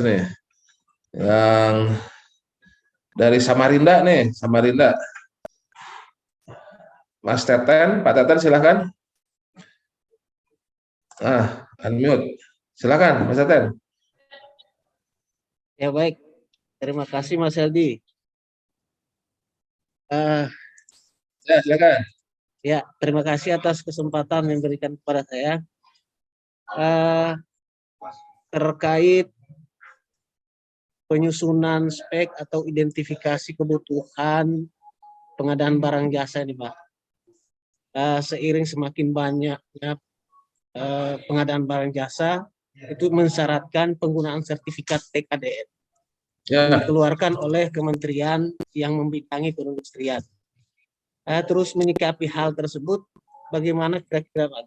nih yang dari Samarinda nih, Samarinda. Mas Teten, Pak Teten silahkan. Unmute. Silakan, Mas Teten. Ya baik, terima kasih Mas Heldi. Ya, silakan. Ya, terima kasih atas kesempatan yang diberikan kepada saya. Terkait penyusunan spek atau identifikasi kebutuhan pengadaan barang jasa ini, Pak. Seiring semakin banyaknya pengadaan barang jasa, itu mensyaratkan penggunaan sertifikat TKDN yang dikeluarkan oleh kementerian yang membidangi perindustrian. Terus menyikapi hal tersebut, bagaimana kira-kira Pak?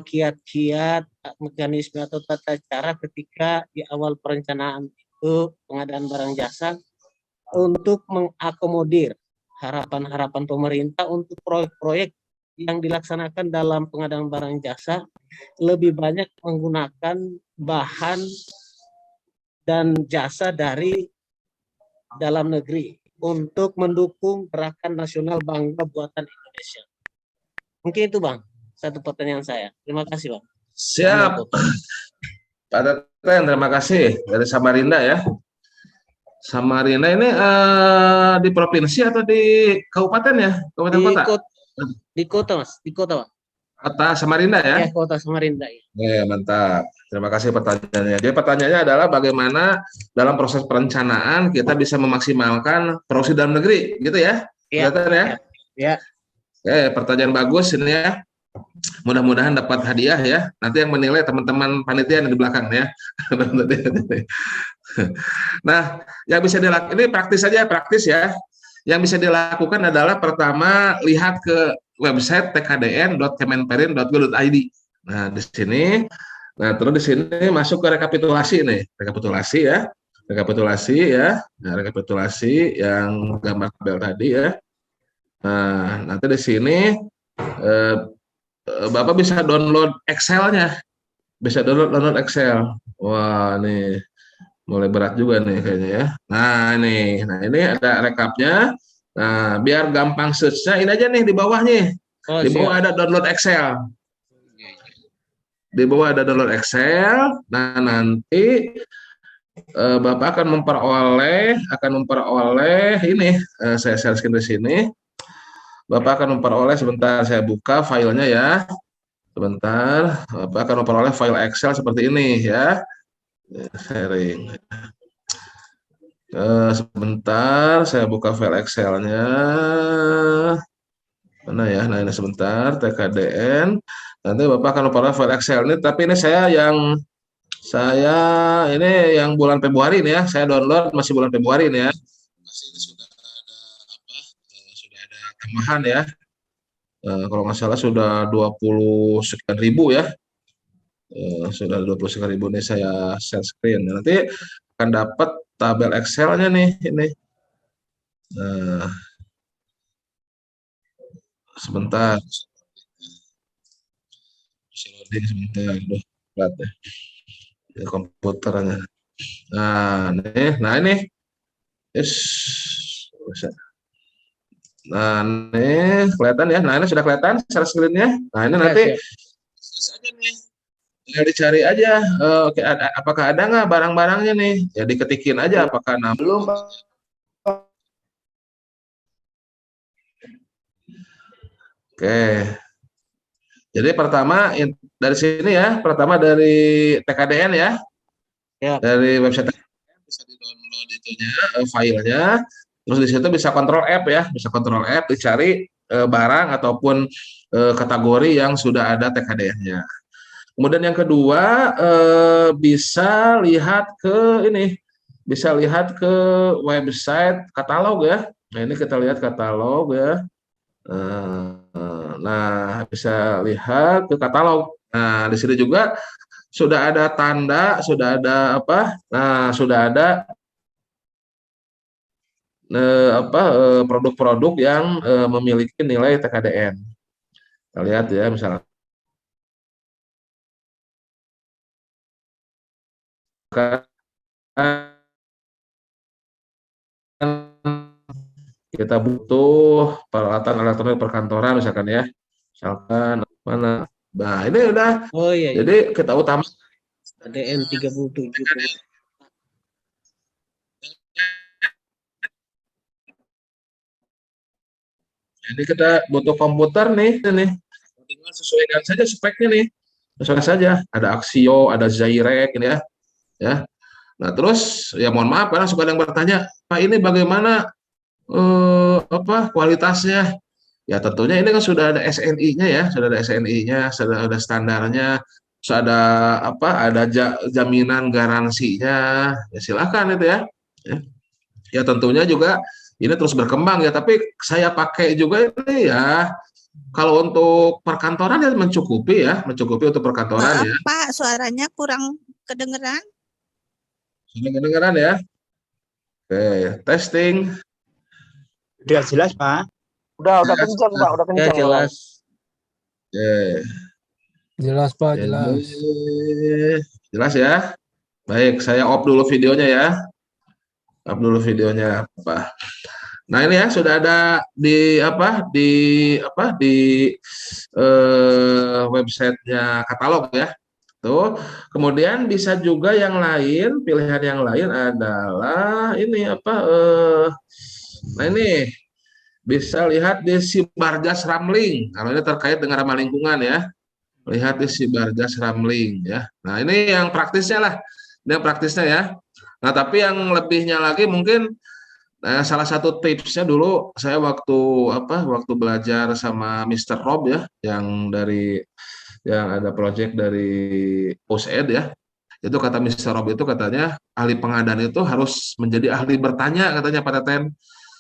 Kiat-kiat, mekanisme atau tata cara ketika di awal perencanaan itu pengadaan barang jasa untuk mengakomodir harapan-harapan pemerintah untuk proyek-proyek yang dilaksanakan dalam pengadaan barang jasa lebih banyak menggunakan bahan dan jasa dari dalam negeri untuk mendukung gerakan nasional bangga buatan Indonesia. Mungkin itu Bang, satu pertanyaan saya. Terima kasih Bang. Siap. Pak Teten, terima kasih dari Samarinda ya. Samarinda ini di provinsi atau di kabupaten ya? Kabupaten kota? Di kota Mas, di kota Pak. Kota Samarinda ya? Ya, kota Samarinda ya. Mantap. Terima kasih pertanyaannya. Jadi pertanyaannya adalah bagaimana dalam proses perencanaan kita bisa memaksimalkan produksi dalam negeri, gitu ya? Iya. Ya. Oke, pertanyaan bagus ini ya. Mudah-mudahan dapat hadiah ya. Nanti yang menilai teman-teman panitia yang di belakang ya. Nah, yang bisa dilakukan ini praktis saja, praktis ya. Yang bisa dilakukan adalah pertama lihat ke website tkdn.kemenperin.go.id. Nah, di sini, nah terus di sini masuk ke rekapitulasi nih, rekapitulasi ya, nah, rekapitulasi yang gambar tabel tadi ya. Nah, nanti di sini Bapak bisa download Excel-nya, bisa download Excel. Wah, nih mulai berat juga nih kayaknya ya. Nah ini ada rekapnya. Nah, biar gampang search-nya ini aja nih di bawahnya. Di bawah ada download Excel. Di bawah ada download Excel. Nah, nanti Bapak akan memperoleh ini, saya share screen di sini. Bapak akan memperoleh, sebentar saya buka filenya ya. Sebentar, Bapak akan memperoleh file Excel seperti ini ya. Sharing. Sebentar, saya buka file Excel-nya. Mana ya? Nah ini sebentar, TKDN. Nanti Bapak akan memperoleh file Excel ini. Tapi ini ini yang bulan Februari ini ya. Saya download masih bulan Februari ini ya. Masih sudah ada sudah ada tambahan ya. Kalau nggak salah sudah 20 sekian ribu ya. Sudah 20 sekian ribu nih saya share screen. Nanti akan dapat tabel Excel-nya nih ini. Nah, sebentar. Loading sebentar. Aduh, berat ya. Komputernya. Nah ini. Yes. Nah, ini kelihatan ya. Nah, ini sudah kelihatan share screen-nya. Nah, ini nanti saja nih. Tinggal dicari aja, oke, apakah ada nggak barang-barangnya nih? Ya diketikin aja apakah belum. Oke. Jadi pertama dari sini ya, pertama dari TKDN ya. Dari website bisa di-download itunya, filenya. Terus di situ bisa kontrol app ya, bisa kontrol app dicari barang ataupun kategori yang sudah ada TKDN-nya. Kemudian yang kedua bisa lihat ke ini, bisa lihat ke website katalog ya. Nah ini kita lihat katalog ya. Nah bisa lihat ke katalog. Nah di sini juga sudah ada tanda, sudah ada apa? Nah sudah ada produk-produk yang memiliki nilai TKDN. Kita lihat ya misalnya. kita butuh peralatan elektronik perkantoran misalkan ya. Misalkan mana? Nah, ini udah. Oh iya, Jadi kita utama ADN 37. jadi kita butuh komputer nih, ini. Tinggal sesuaikan saja speknya nih. Sesuaikan saja. Ada Axio, ada Zyrek ini ya. Ya. Nah, terus ya mohon maaf karena suka ada yang bertanya, "Pak, ini bagaimana kualitasnya?" Ya tentunya ini kan sudah ada SNI-nya ya, sudah ada SNI-nya, sudah ada standarnya, sudah ada ada jaminan garansinya. Ya silakan itu ya. Ya, ya tentunya juga ini terus berkembang ya, tapi saya pakai juga ini ya. Kalau untuk perkantoran ya mencukupi untuk perkantoran Maaf ya. Pak, suaranya kurang kedengeran. Sudah kedengeran ya? Oke, testing. Udah jelas, Pak. Udah Ya, kencang, Pak, udah Ya kencang. jelas. Oke. Jelas Pak, Jadi, jelas. jelas ya. Baik, saya off dulu videonya ya. Off dulu videonya apa. Nah, ini ya sudah ada di websitenya katalog ya. Tuh. Kemudian bisa juga yang lain, pilihan yang lain adalah ini nah ini bisa lihat di Sibargas Ramling. Kalau ini terkait dengan ramah lingkungan ya. Lihat di Sibargas Ramling ya. Nah, ini yang praktisnya lah. Ini yang praktisnya ya. Nah, tapi yang lebihnya lagi mungkin salah satu tipsnya dulu saya waktu belajar sama Mr. Rob ya, yang ada project dari POSED ya. Itu kata Mr. Rob itu katanya ahli pengadaan itu harus menjadi ahli bertanya katanya Pak Teten.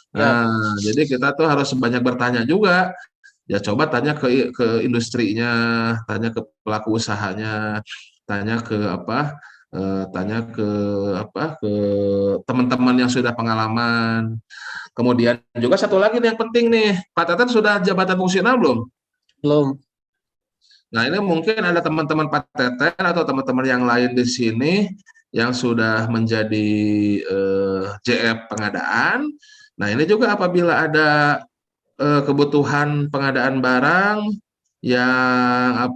Nah, jadi kita tuh harus banyak bertanya juga. Ya coba tanya ke industrinya, tanya ke pelaku usahanya, tanya ke ke teman-teman yang sudah pengalaman. Kemudian juga satu lagi nih yang penting nih, Pak Teten sudah jabatan fungsional belum? Belum. Nah, ini mungkin ada teman-teman Pak Teten atau teman-teman yang lain di sini yang sudah menjadi JF pengadaan. Nah, ini juga apabila ada kebutuhan pengadaan barang yang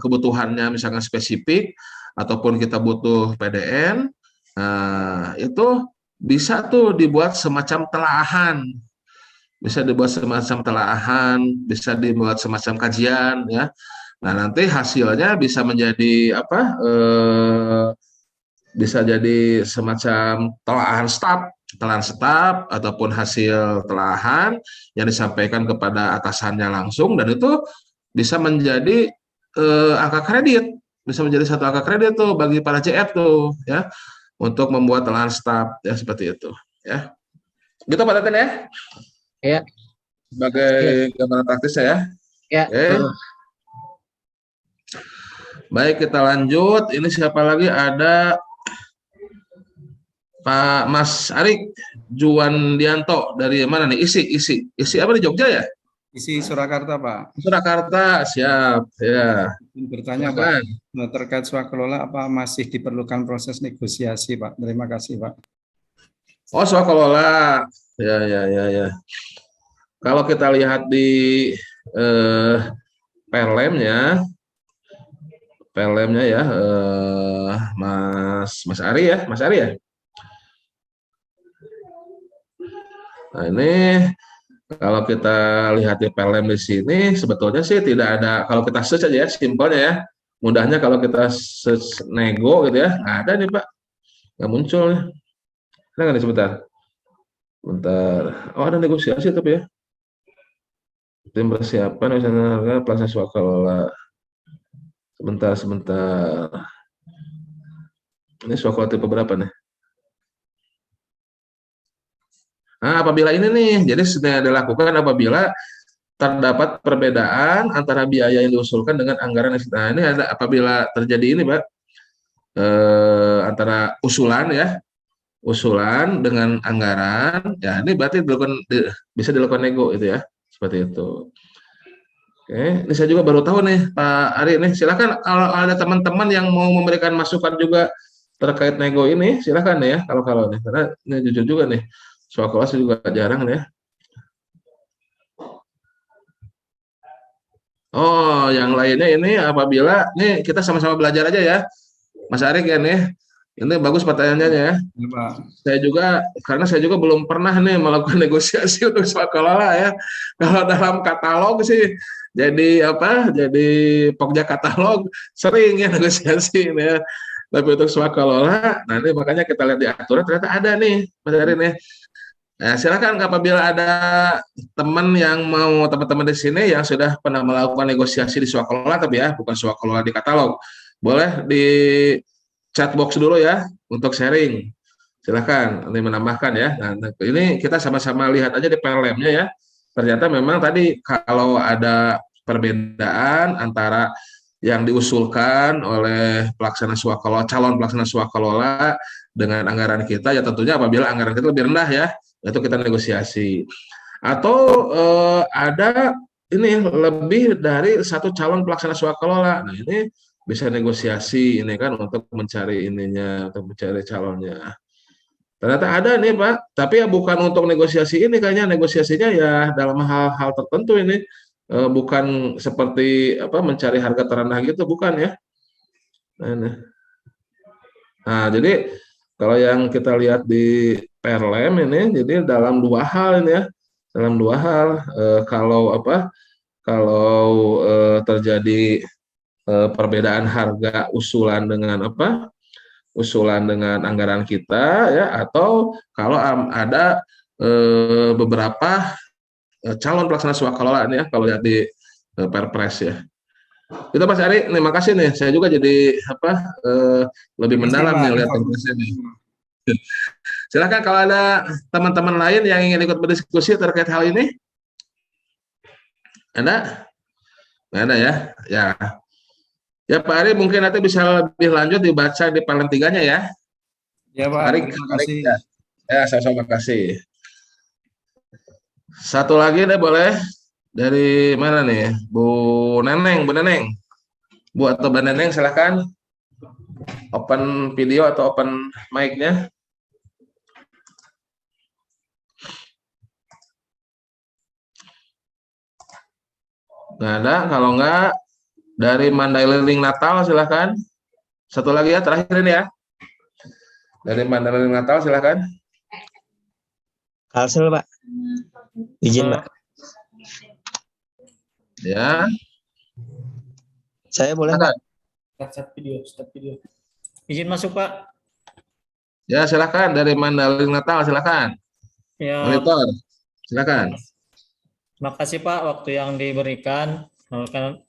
kebutuhannya misalkan spesifik ataupun kita butuh PDN, nah itu bisa tuh dibuat semacam telaahan, bisa dibuat semacam kajian ya. Nah, nanti hasilnya bisa menjadi bisa jadi semacam telahan staf ataupun hasil telahan yang disampaikan kepada atasannya langsung, dan itu bisa menjadi angka kredit, bisa menjadi satu angka kredit tuh bagi para CF tuh ya, untuk membuat telahan staf ya, seperti itu ya. Gitu Pak Teten ya? Ya. Sebagai gambaran praktisnya ya. Ya. Oke. Baik, kita lanjut. Ini siapa lagi? Ada Pak Mas Arik Juwandianto dari mana nih? Isi apa di Jogja ya? Isi Surakarta, Pak. Surakarta, siap ya. Bertanya Pak, terkait swakelola apa masih diperlukan proses negosiasi Pak? Terima kasih Pak. Oh, swakelola, ya. Kalau kita lihat di Perlemnya ya, Mas Ari ya, Nah, ini kalau kita lihat di Pelem di sini sebetulnya sih tidak ada, kalau kita search aja ya, simpelnya ya. Mudahnya kalau kita search nego gitu ya, nggak ada nih Pak. Nggak muncul nih. Ada nggak nih sebentar? Bentar. Oh, ada negosiasi tapi ya. Tim persiapan misalnya harga plaza swakelola. Sebentar. Ini swakelola tipe berapa nih? Nah, apabila ini nih, jadi sudah dilakukan apabila terdapat perbedaan antara biaya yang diusulkan dengan anggaran. Nah, ini ada apabila terjadi ini, Pak, antara usulan dengan anggaran, ya ini berarti bisa dilakukan nego itu ya, seperti itu. Oke, ini saya juga baru tahu nih, Pak Ari nih. Silakan kalau ada teman-teman yang mau memberikan masukan juga terkait nego ini silakan ya kalau nih karena ini jujur juga nih swaklola juga jarang nih ya. Oh, yang lainnya ini apabila nih kita sama-sama belajar aja ya, Mas Arik ya nih. Ini bagus pertanyaannya ya. Ya, Pak. Karena saya juga belum pernah nih melakukan negosiasi untuk swaklola ya. Kalau dalam katalog sih jadi apa? Jadi pokja katalog sering ya negosiasi ini ya. Tapi untuk swaklola, nanti makanya kita lihat di aturan ternyata ada nih, Mas Arik nih. Nah, silakan apabila ada teman-teman di sini yang sudah pernah melakukan negosiasi di swaklola tapi ya bukan swaklola di katalog. Boleh di chat box dulu ya untuk sharing. Silakan nanti menambahkan ya. Nah, ini kita sama-sama lihat aja di PLM-nya ya. Ternyata memang tadi kalau ada perbedaan antara yang diusulkan oleh calon pelaksana swaklola dengan anggaran kita ya tentunya apabila anggaran kita lebih rendah ya itu kita negosiasi. Atau ada ini lebih dari satu calon pelaksana swaklola. Nah, ini bisa negosiasi ini kan untuk mencari ininya, untuk mencari calonnya. Ternyata ada nih Pak, tapi ya bukan untuk negosiasi ini kayaknya negosiasinya ya dalam hal-hal tertentu ini bukan seperti apa mencari harga terendah gitu bukan ya. Nah, jadi kalau yang kita lihat di PLM ini jadi dalam dua hal ini ya. Dalam dua hal kalau terjadi perbedaan harga usulan dengan anggaran kita ya atau kalau ada beberapa calon pelaksana swaklola ini ya kalau lihat di Perpres ya. Itu Mas Ari, terima kasih nih. Saya juga jadi lebih mendalam nih lihat Perpresnya nih. Silakan kalau ada teman-teman lain yang ingin ikut berdiskusi terkait hal ini. Ada? Nggak ada ya? Ya. Ya Pak Ari mungkin nanti bisa lebih lanjut dibaca di paling tiganya ya. Ya Pak, Ari, terima kasih. ya sama-sama kasih. Satu lagi deh boleh dari mana nih? Bu Neneng. Bu atau Bu Neneng silakan. Open video atau open mic-nya. Nggak ada, kalau nggak dari Mandailing Natal silakan. Satu lagi ya, terakhir ini ya. Dari Mandailing Natal silakan. Kalsel Pak. Izin Pak. Ya. Saya boleh Pak. Start video. Izin masuk Pak. Ya silakan dari Mandailing Natal silakan. Ya. Monitor silakan. Terima kasih Pak waktu yang diberikan.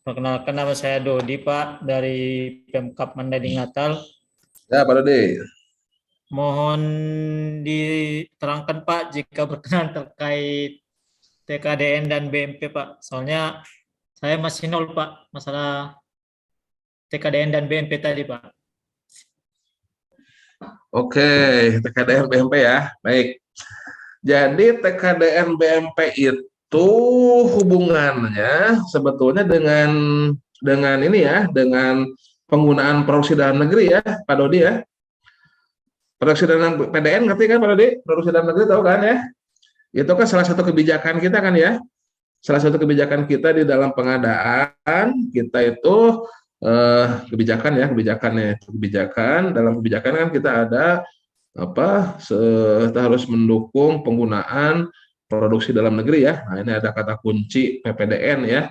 Perkenalkan nama saya Dodi Pak dari Pemkab Mandailing Natal. Ya Pak Dodi. Mohon diterangkan Pak jika berkenan terkait TKDN dan BMP Pak. Soalnya saya masih nol Pak masalah TKDN dan BMP tadi Pak. Oke, TKDN BMP ya. Baik. Jadi TKDN BMP itu hubungannya sebetulnya dengan ini ya, dengan penggunaan produksi dalam negeri ya, Pak Dodi ya. Produksi dalam PDN ngerti kan Pak Dodi? Produksi dalam negeri tahu kan ya? Itu kan salah satu kebijakan kita kan ya. Salah satu kebijakan kita di dalam pengadaan kita itu kebijakan dalam kebijakan kan kita ada kita harus mendukung penggunaan produksi dalam negeri ya. Nah, ini ada kata kunci PPDN ya,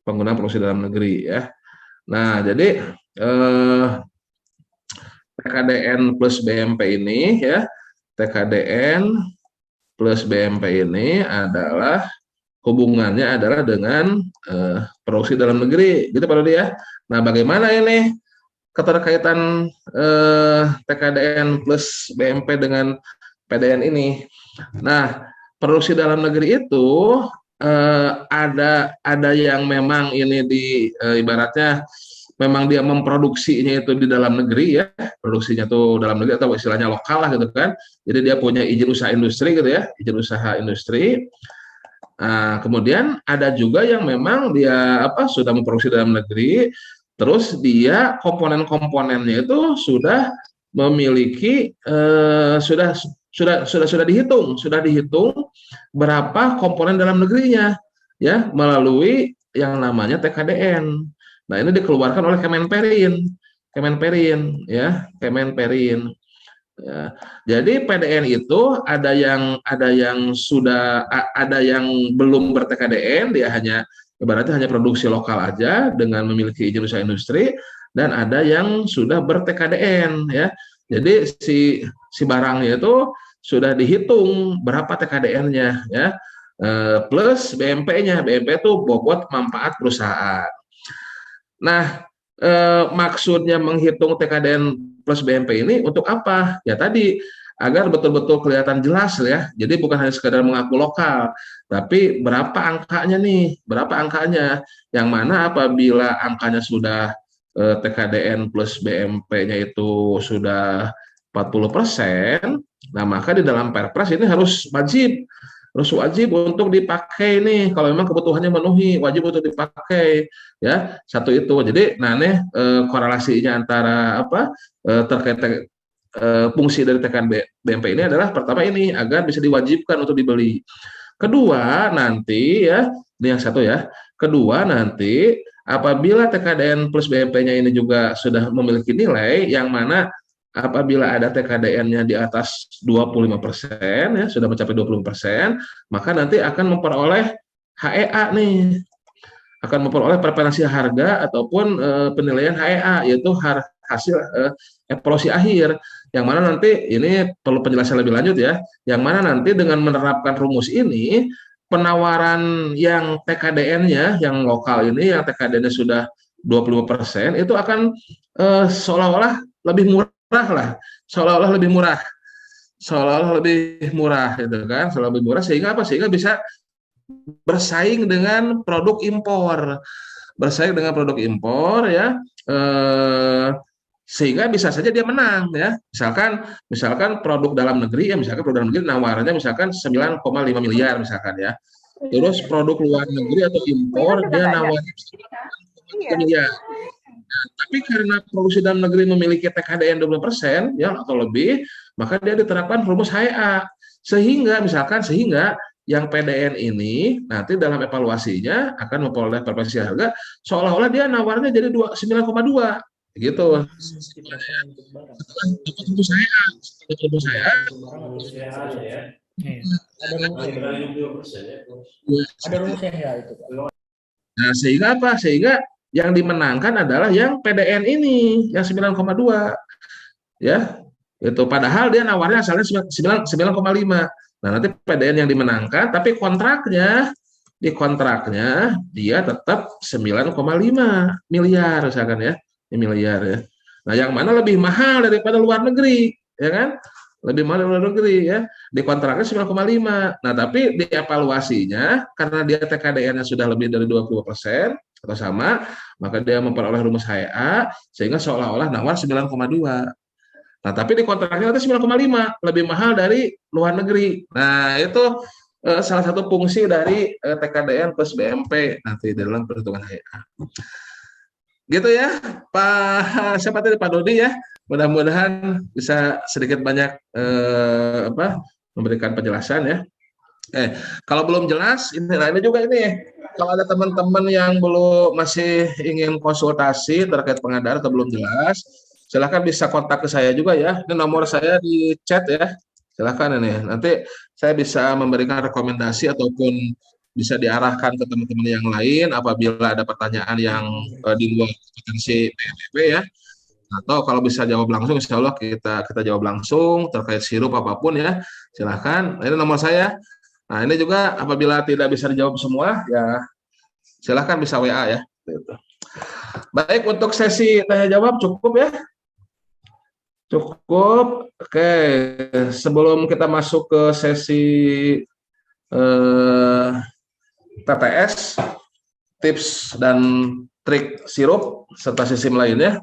penggunaan produksi dalam negeri ya. Nah, jadi TKDN plus BMP ini ya, TKDN plus BMP ini adalah hubungannya adalah dengan produksi dalam negeri, gitu Pak Dodi ya. Nah, bagaimana ini keterkaitan TKDN plus BMP dengan PDN ini? Nah, produksi dalam negeri itu ada yang memang ini ibaratnya memang dia memproduksinya itu di dalam negeri ya, produksinya tuh dalam negeri atau istilahnya lokal lah gitu kan. Jadi dia punya izin usaha industri gitu ya, izin usaha industri. Nah, kemudian ada juga yang memang dia sudah memproduksi dalam negeri, terus dia komponen-komponennya itu sudah memiliki sudah dihitung berapa komponen dalam negerinya ya melalui yang namanya TKDN. Nah, ini dikeluarkan oleh Kemenperin ya, Kemenperin. Ya. Jadi PDN itu ada yang belum ber-TKDN, dia hanya ibaratnya hanya produksi lokal aja dengan memiliki izin usaha industri, dan ada yang sudah ber-TKDN ya. Jadi si barangnya itu sudah dihitung berapa TKDN-nya ya. Plus BMP-nya. BMP itu bobot manfaat perusahaan. Nah, maksudnya menghitung TKDN plus BMP ini untuk apa? Ya tadi, agar betul-betul kelihatan jelas ya. Jadi bukan hanya sekedar mengaku lokal, tapi berapa angkanya nih, berapa angkanya. Yang mana apabila angkanya sudah TKDN plus BMP-nya itu sudah 40%, nah maka di dalam Perpres ini harus wajib untuk dipakai nih kalau memang kebutuhannya memenuhi, wajib untuk dipakai ya. Satu itu. Jadi nah nih korelasinya antara terkait fungsi dari TKDN BMP ini adalah pertama ini agar bisa diwajibkan untuk dibeli. Kedua nanti ya, ini yang satu ya. Kedua nanti apabila TKDN plus BMP-nya ini juga sudah memiliki nilai yang mana apabila ada TKDN-nya di atas 25% ya, sudah mencapai 20%, maka nanti akan memperoleh HEA nih. Akan memperoleh preferensi harga ataupun penilaian HEA, yaitu hasil evaluasi akhir, yang mana nanti ini perlu penjelasan lebih lanjut ya, yang mana nanti dengan menerapkan rumus ini penawaran yang TKDN-nya yang lokal ini, yang TKDN-nya sudah 25%, itu akan seolah-olah lebih murah lah, seolah-olah lebih murah gitu kan, seolah lebih murah, sehingga apa? Sehingga bisa bersaing dengan produk impor ya, sehingga bisa saja dia menang ya. Misalkan produk dalam negeri ya, misalkan produk dalam negeri nawarannya misalkan 9,5 miliar misalkan ya. Terus produk luar negeri atau impor dia nawarin 1,3 miliar. Nah, tapi karena produksi dalam negeri memiliki TKDN 20% ya atau lebih, maka dia diterapkan rumus HEA. Sehingga yang PDN ini nanti dalam evaluasinya akan memperoleh preferensi harga seolah-olah dia nawarnya jadi 9,2 gitu. Ada rumusnya ya itu. Nah, sehingga apa? Sehingga yang dimenangkan adalah yang PDN ini yang 9,2 ya. Itu padahal dia nawarnya asalnya 9,5. Nah, nanti PDN yang dimenangkan, tapi di kontraknya dia tetap 9,5 miliar misalkan ya, miliar ya. Nah, yang mana lebih mahal daripada luar negeri, ya kan? Lebih mahal dari luar negeri ya. Di kontraknya 9,5. Nah, tapi di evaluasinya karena dia TKDN-nya sudah lebih dari 20% atau sama, maka dia memperoleh rumus HEA sehingga seolah-olah nawar 9,2. Nah, tapi di kontraknya nanti 9,5, lebih mahal dari luar negeri. Nah, itu salah satu fungsi dari TKDN plus BMP nanti dalam perhitungan HEA. Gitu ya, siapa tadi Pak Dodi ya. Mudah-mudahan bisa sedikit banyak memberikan penjelasan ya. Kalau belum jelas, ini juga ini. Kalau ada teman-teman yang masih ingin konsultasi terkait pengadaan atau belum jelas, silakan bisa kontak ke saya juga ya. Ini nomor saya di chat ya. Silakan ini. Nanti saya bisa memberikan rekomendasi ataupun bisa diarahkan ke teman-teman yang lain apabila ada pertanyaan yang di luar kompetensi PMP ya. Atau kalau bisa jawab langsung, insya Allah kita jawab langsung terkait sirup apapun ya. Silakan. Ini nomor saya. Nah, ini juga apabila tidak bisa dijawab semua ya silakan bisa WA ya. Baik, untuk sesi tanya jawab cukup ya. Cukup. Oke, sebelum kita masuk ke sesi TTS, tips dan trik sirup serta sistem lainnya,